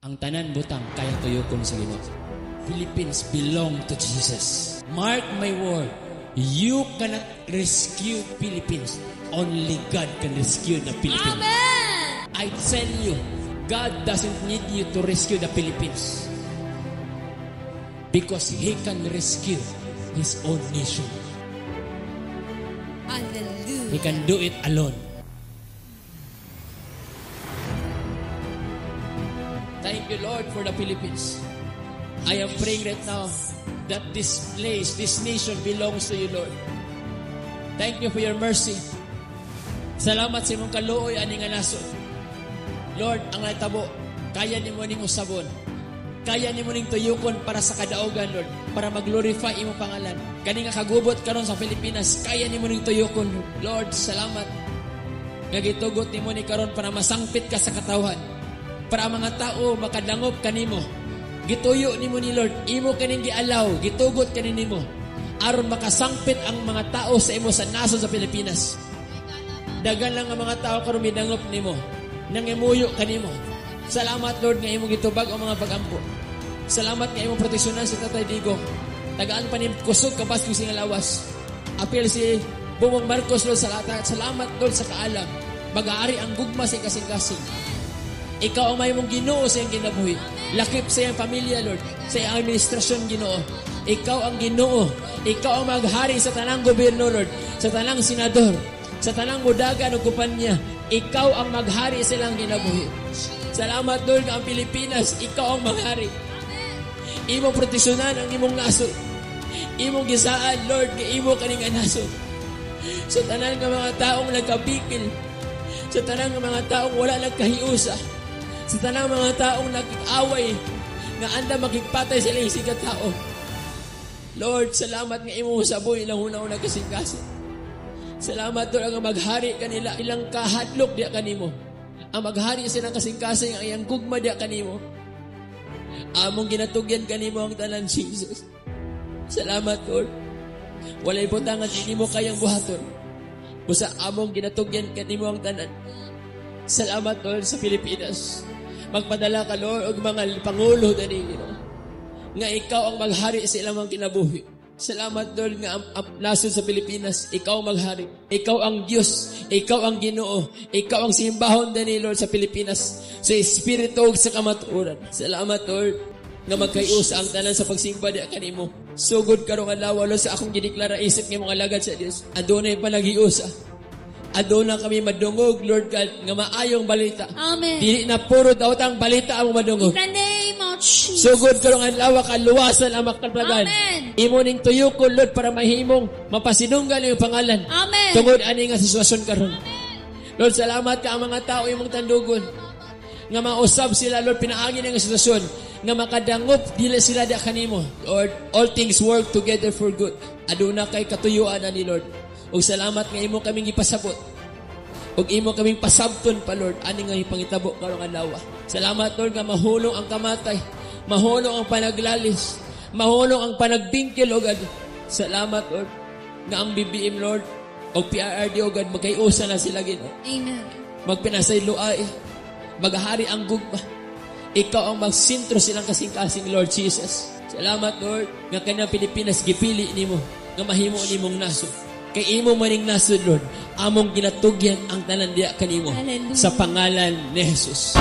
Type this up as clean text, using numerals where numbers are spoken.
Ang tanan butang kaya tuyokon sa Ginoo. Philippines belong to Jesus. Mark my word, you cannot rescue Philippines. Only God can rescue the Philippines. Amen! I tell you, God doesn't need you to rescue the Philippines. Because He can rescue His own nation. Hallelujah. He can do it alone. Thank you, Lord, for the Philippines. I am praying right now that this place, this nation belongs to you, Lord. Thank you for your mercy. Salamat sa imong kaluoy ani nga nasod. Lord, ang natabo, kaya nimo ning usabon. Kaya nimo ning tuyokon para sa kadaogan, Lord, para mag-glorify imong pangalan. Kani nga kagubot karon sa Pilipinas, kaya nimo ning tuyokon, Lord. Salamat. Nga gitugot nimo ni karon para masangpit ka sa katawhan. Para ang mga tao makadangop kanimo. Gituyo nimo ni Lord, imo kaning gialaw, gitugot kanin nimo aron makasangpit ang mga tao sa imo sa nasod sa Pilipinas. Dagan lang ang mga tao karon midangop nimo, nangimuyo kanimo. Salamat, Lord, nga imong gitubag ang mga pagampo. Salamat nga imong proteksyonan si Tatay Digo. Tagaan pa ni kusog kabas kusing lawas. Apil si Bumong Marcos, Lord, sa lahat. Salamat, Lord, sa kaalam. Mag-aari ang gugma sa kasing-kasing. Ikaw ang may mong Ginoo sa iyang kinabuhi. Lakip sa iyang pamilya, Lord. Sa iyang administrasyon, Ginoo. Ikaw ang Ginoo. Ikaw ang maghari sa tanang gobyerno, Lord. Sa tanang senador. Sa tanang mudagan o kupanya. Ikaw ang maghari sa ilang kinabuhi. Salamat, Lord, nga ang Pilipinas. Ikaw ang maghari. Imong proteksyonan ang imong nasod. Imong gisaan, Lord, nga imo kaning nasod. Sa tanang nga mga taong nagkabikil. Sa tanang nga mga taong wala nagkahiusa. Sa tanang mga taong nag-away nga anda makipatay sa ilang sigat tao. Lord, salamat nga imo saboy ilang una-una kasing-kasing. Salamat, Lord, ang maghari kanila ilang kahadlok diya kanimo. Ang maghari sa ilang kasing-kasing ang iyang gugma diya kanimo. Among ginatugyan kanimo ang tanan, Jesus. Salamat, Lord. Walay butangan mo kayang buhaton. Busa among ginatugyan kanimo ang tanan. Salamat, Lord, sa Pilipinas. Magpadala ka, Lord, og mga pangulo dani, nga ikaw ang maghari sa ilang mga kinabuhi. Salamat, Lord, nga ang nasod sa Pilipinas, ikaw ang maghari. Ikaw ang Diyos, ikaw ang Ginoo, ikaw ang simbahon dani, Lord, sa Pilipinas, sa espiritu ug sa kamatuoran. Salamat, Lord, nga magkayusa ang tanan sa pagsimba diya kanimo. Sugod karong adlaw, Lord, sa akong gideklara isip nga mga lagad sa Dios. Adunay panagiusa. Aduna kami madungog, Lord God, nga maayong balita. Amen. Dili na puro daotang balita ang madungog. In the name of Jesus. Sugod karong adlaw kaluwasan ang makatlagan. Amen. Imo ning tuyokon, Lord, para mahimong mapasinunggan ang pangalan. Amen. Tungod ani nga sitwasyon karon. Lord, salamat ka ang mga tao imong tandugon. Nga mausab sila, Lord, pinaagi nga sitwasyon. Nga makadangop dili sila da kanimo. Lord, all things work together for good. Aduna kay katuyuan ani, Lord. Og salamat nga imo kaming ipasabot. Og imo kaming pasabton pa, Lord, ani nga ipangitabo karong adlaw. Salamat, Lord, nga mahulong ang kamatay, mahulong ang panaglalis, mahulong ang panagbingkil, O God. Salamat, Lord, nga ang BBM, Lord, og PRRD, O God, magkayusa na sila, Ginoo. Amen. Magpinasay luay, maghari ang gugma. Ikaw ang magsintro silang kasing-kasing, Lord Jesus. Salamat, Lord, nga kanang Pilipinas gipili nimo, nga mahimo nimong nasod. Kay imo maning nasod, Lord, among ginatugyan ang tanan diya kanimo. Hallelujah. Sa pangalan ni Jesus.